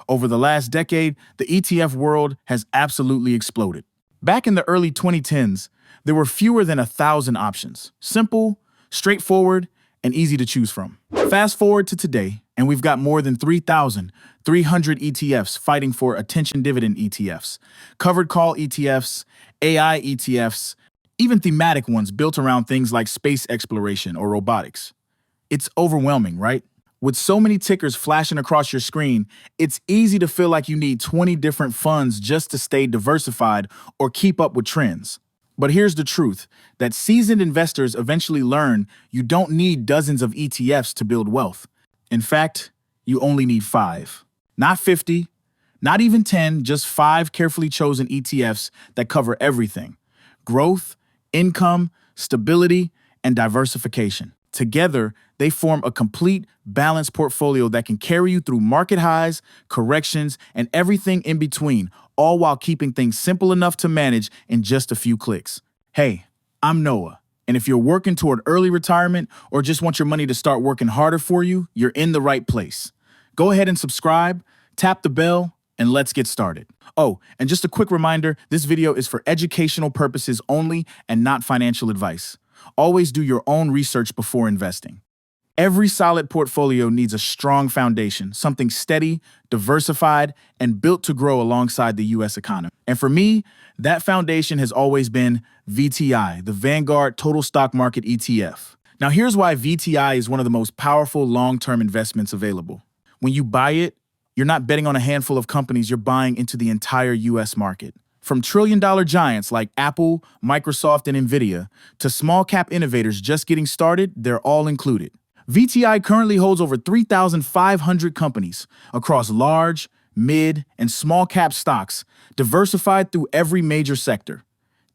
Over the last decade, the ETF world has absolutely exploded. Back in the early 2010s, there were fewer than 1,000 options. Simple, straightforward, and easy to choose from. Fast forward to today, and we've got more than 3,300 ETFs fighting for attention dividend ETFs, covered call ETFs, AI ETFs, even thematic ones built around things like space exploration or robotics. It's overwhelming, right? With so many tickers flashing across your screen, it's easy to feel like you need 20 different funds just to stay diversified or keep up with trends. But here's the truth, that seasoned investors eventually learn you don't need dozens of ETFs to build wealth. In fact, you only need 5. Not 50, not even 10, just 5 carefully chosen ETFs that cover everything: growth, income, stability, and diversification. Together, they form a complete, balanced portfolio that can carry you through market highs, corrections, and everything in between, all while keeping things simple enough to manage in just a few clicks. Hey, I'm Noah, and if you're working toward early retirement or just want your money to start working harder for you, you're in the right place. Go ahead and subscribe, tap the bell, and let's get started. Oh, and just a quick reminder, this video is for educational purposes only and not financial advice. Always do your own research before investing. Every solid portfolio needs a strong foundation, something steady, diversified, and built to grow alongside the U.S. economy. And for me, that foundation has always been VTI, the Vanguard Total Stock Market ETF. Now here's why VTI is one of the most powerful long-term investments available. When you buy it, you're not betting on a handful of companies, you're buying into the entire U.S. market. From trillion-dollar giants like Apple, Microsoft, and Nvidia, to small-cap innovators just getting started, they're all included. VTI currently holds over 3,500 companies across large, mid, and small-cap stocks, diversified through every major sector: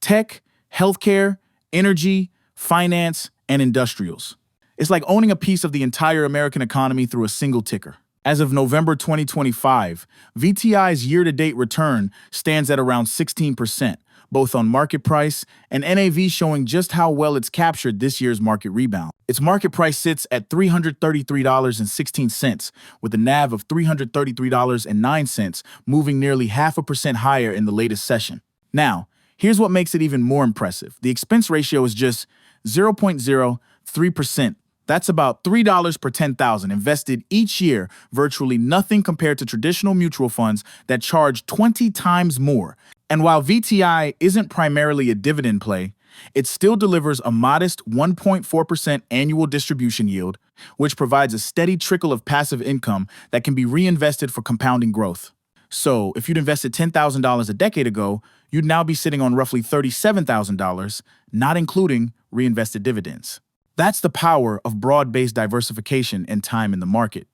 tech, healthcare, energy, finance, and industrials. It's like owning a piece of the entire American economy through a single ticker. As of November 2025, VTI's year-to-date return stands at around 16%, both on market price and NAV, showing just how well it's captured this year's market rebound. Its market price sits at $333.16, with a NAV of $333.09, moving nearly 0.5% higher in the latest session. Now, here's what makes it even more impressive. The expense ratio is just 0.03%. That's about $3 per 10,000 invested each year, virtually nothing compared to traditional mutual funds that charge 20 times more. And while VTI isn't primarily a dividend play, it still delivers a modest 1.4% annual distribution yield, which provides a steady trickle of passive income that can be reinvested for compounding growth. So if you'd invested $10,000 a decade ago, you'd now be sitting on roughly $37,000, not including reinvested dividends. That's the power of broad-based diversification and time in the market.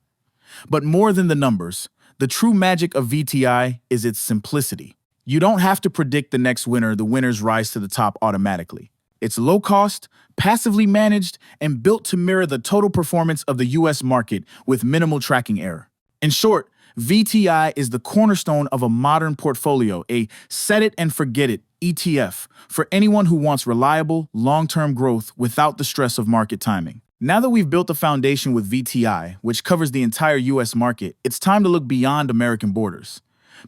But more than the numbers, the true magic of VTI is its simplicity. You don't have to predict the next winner; the winners rise to the top automatically. It's low cost, passively managed, and built to mirror the total performance of the U.S. market with minimal tracking error. In short, VTI is the cornerstone of a modern portfolio, a set-it-and-forget-it ETF for anyone who wants reliable, long-term growth without the stress of market timing. Now that we've built a foundation with VTI, which covers the entire U.S. market, it's time to look beyond American borders.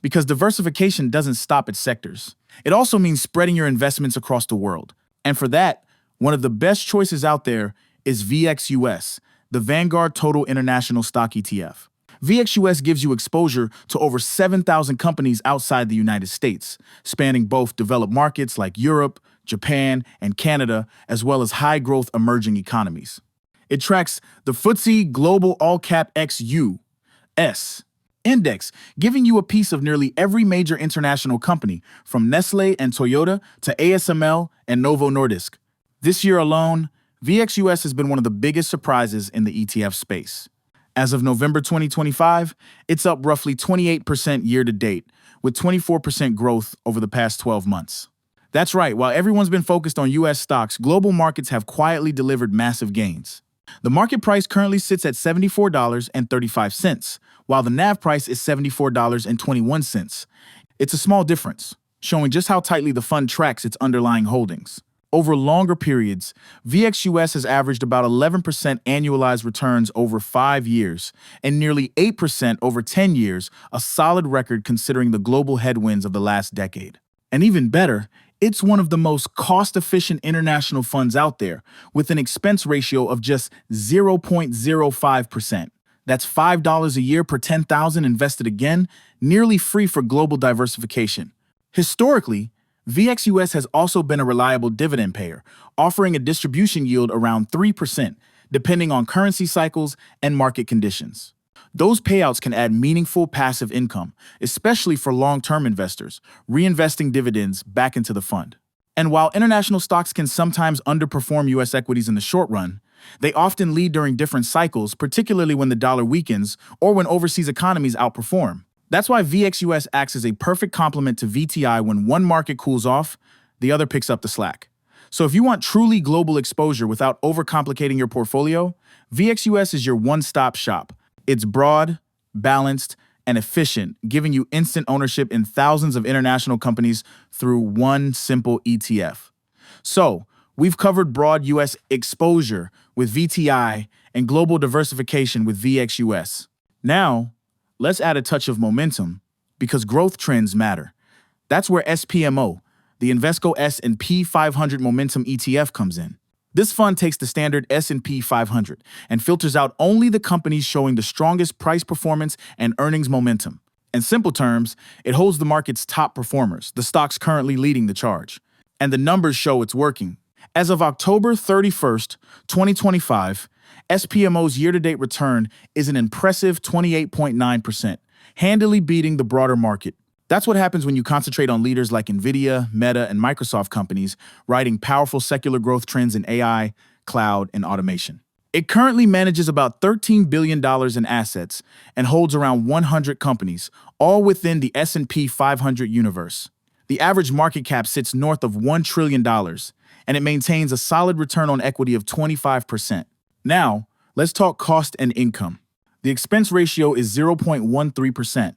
Because diversification doesn't stop at sectors. It also means spreading your investments across the world. And for that, one of the best choices out there is VXUS, the Vanguard Total International Stock ETF. VXUS gives you exposure to over 7,000 companies outside the United States, spanning both developed markets like Europe, Japan, and Canada, as well as high-growth emerging economies. It tracks the FTSE Global All-Cap VXUS Index, giving you a piece of nearly every major international company, from Nestle and Toyota to ASML and Novo Nordisk. This year alone, VXUS has been one of the biggest surprises in the ETF space. As of November 2025, it's up roughly 28% year-to-date, with 24% growth over the past 12 months. That's right, while everyone's been focused on U.S. stocks, global markets have quietly delivered massive gains. The market price currently sits at $74.35, while the NAV price is $74.21. It's a small difference, showing just how tightly the fund tracks its underlying holdings. Over longer periods, VXUS has averaged about 11% annualized returns over 5 years and nearly 8% over 10 years, a solid record considering the global headwinds of the last decade. And even better, it's one of the most cost-efficient international funds out there, with an expense ratio of just 0.05%. That's $5 a year per 10,000 invested again, nearly free for global diversification. Historically, VXUS has also been a reliable dividend payer, offering a distribution yield around 3%, depending on currency cycles and market conditions. Those payouts can add meaningful passive income, especially for long-term investors, reinvesting dividends back into the fund. And while international stocks can sometimes underperform U.S. equities in the short run, they often lead during different cycles, particularly when the dollar weakens or when overseas economies outperform. That's why VXUS acts as a perfect complement to VTI. When one market cools off, the other picks up the slack. So if you want truly global exposure without overcomplicating your portfolio, VXUS is your one-stop shop. It's broad, balanced, and efficient, giving you instant ownership in thousands of international companies through one simple ETF. So, we've covered broad U.S. exposure with VTI and global diversification with VXUS. Now, let's add a touch of momentum, because growth trends matter. That's where SPMO, the Invesco S&P 500 Momentum ETF, comes in. This fund takes the standard S&P 500 and filters out only the companies showing the strongest price performance and earnings momentum. In simple terms, it holds the market's top performers, the stocks currently leading the charge. And the numbers show it's working. As of October 31st, 2025, SPMO's year-to-date return is an impressive 28.9%, handily beating the broader market. That's what happens when you concentrate on leaders like NVIDIA, Meta, and Microsoft companies riding powerful secular growth trends in AI, cloud, and automation. It currently manages about $13 billion in assets and holds around 100 companies, all within the S&P 500 universe. The average market cap sits north of $1 trillion, and it maintains a solid return on equity of 25%. Now, let's talk cost and income. The expense ratio is 0.13%,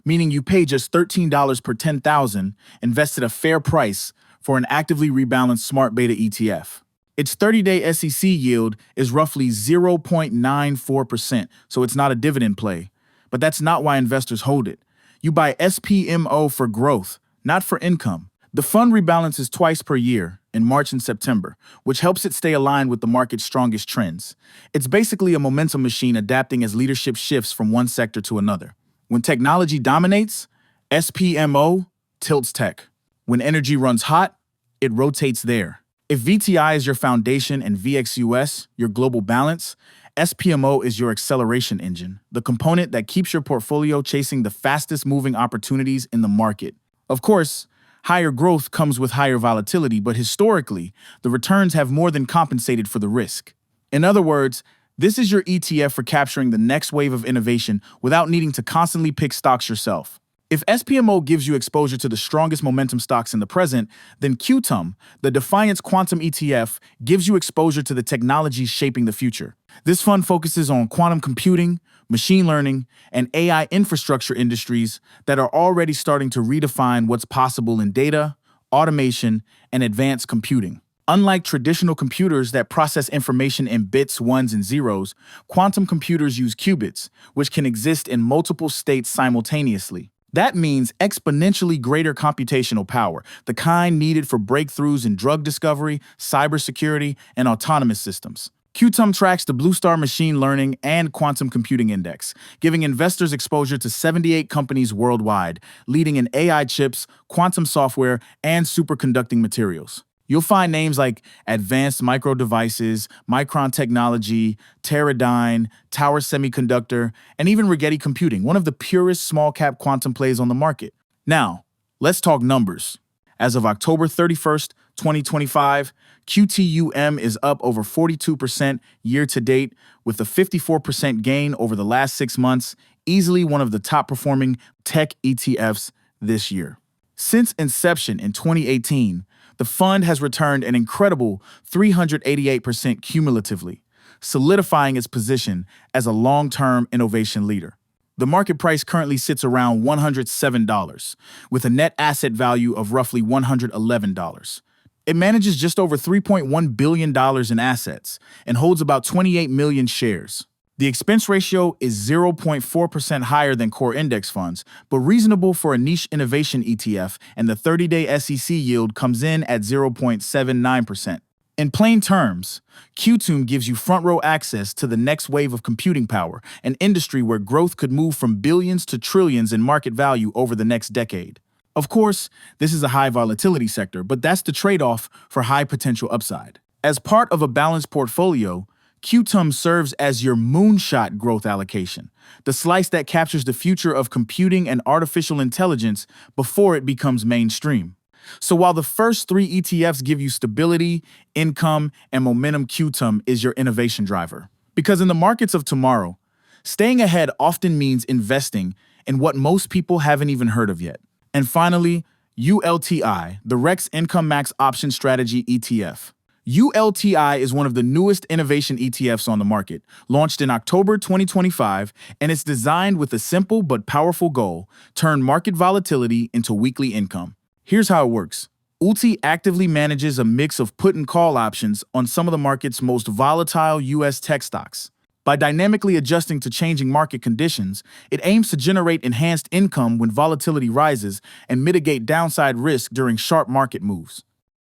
meaning you pay just $13 per 10,000, invested a fair price for an actively rebalanced smart beta ETF. Its 30-day SEC yield is roughly 0.94%, so it's not a dividend play. But that's not why investors hold it. You buy SPMO for growth, not for income. The fund rebalances twice per year, in March and September, which helps it stay aligned with the market's strongest trends. It's basically a momentum machine adapting as leadership shifts from one sector to another. When technology dominates, SPMO tilts tech. When energy runs hot, it rotates there. If VTI is your foundation and VXUS your global balance, SPMO is your acceleration engine, the component that keeps your portfolio chasing the fastest moving opportunities in the market. Of course, higher growth comes with higher volatility, but historically, the returns have more than compensated for the risk. In other words, this is your ETF for capturing the next wave of innovation without needing to constantly pick stocks yourself. If SPMO gives you exposure to the strongest momentum stocks in the present, then QTUM, the Defiance Quantum ETF, gives you exposure to the technologies shaping the future. This fund focuses on quantum computing, machine learning, and AI infrastructure industries that are already starting to redefine what's possible in data, automation, and advanced computing. Unlike traditional computers that process information in bits, ones, and zeros, quantum computers use qubits, which can exist in multiple states simultaneously. That means exponentially greater computational power, the kind needed for breakthroughs in drug discovery, cybersecurity, and autonomous systems. QTUM tracks the Blue Star Machine Learning and Quantum Computing Index, giving investors exposure to 78 companies worldwide, leading in AI chips, quantum software, and superconducting materials. You'll find names like Advanced Micro Devices, Micron Technology, Teradyne, Tower Semiconductor, and even Rigetti Computing, one of the purest small-cap quantum plays on the market. Now, let's talk numbers. As of October 31st, 2025, QTUM is up over 42% year-to-date, with a 54% gain over the last 6 months, easily one of the top-performing tech ETFs this year. Since inception in 2018, the fund has returned an incredible 388% cumulatively, solidifying its position as a long-term innovation leader. The market price currently sits around $107, with a net asset value of roughly $111. It manages just over $3.1 billion in assets and holds about 28 million shares. The expense ratio is 0.4% higher than core index funds, but reasonable for a niche innovation ETF, and the 30-day SEC yield comes in at 0.79%. In plain terms, QTUM gives you front-row access to the next wave of computing power, an industry where growth could move from billions to trillions in market value over the next decade. Of course, this is a high volatility sector, but that's the trade-off for high potential upside. As part of a balanced portfolio, QTUM serves as your moonshot growth allocation, the slice that captures the future of computing and artificial intelligence before it becomes mainstream. So while the first three ETFs give you stability, income, and momentum, QTUM is your innovation driver. Because in the markets of tomorrow, staying ahead often means investing in what most people haven't even heard of yet. And finally, ULTI, the Rex Income Max Option Strategy ETF. ULTI is one of the newest innovation ETFs on the market, launched in October 2025, and it's designed with a simple but powerful goal: turn market volatility into weekly income. Here's how it works. ULTI actively manages a mix of put and call options on some of the market's most volatile U.S. tech stocks. By dynamically adjusting to changing market conditions, it aims to generate enhanced income when volatility rises and mitigate downside risk during sharp market moves.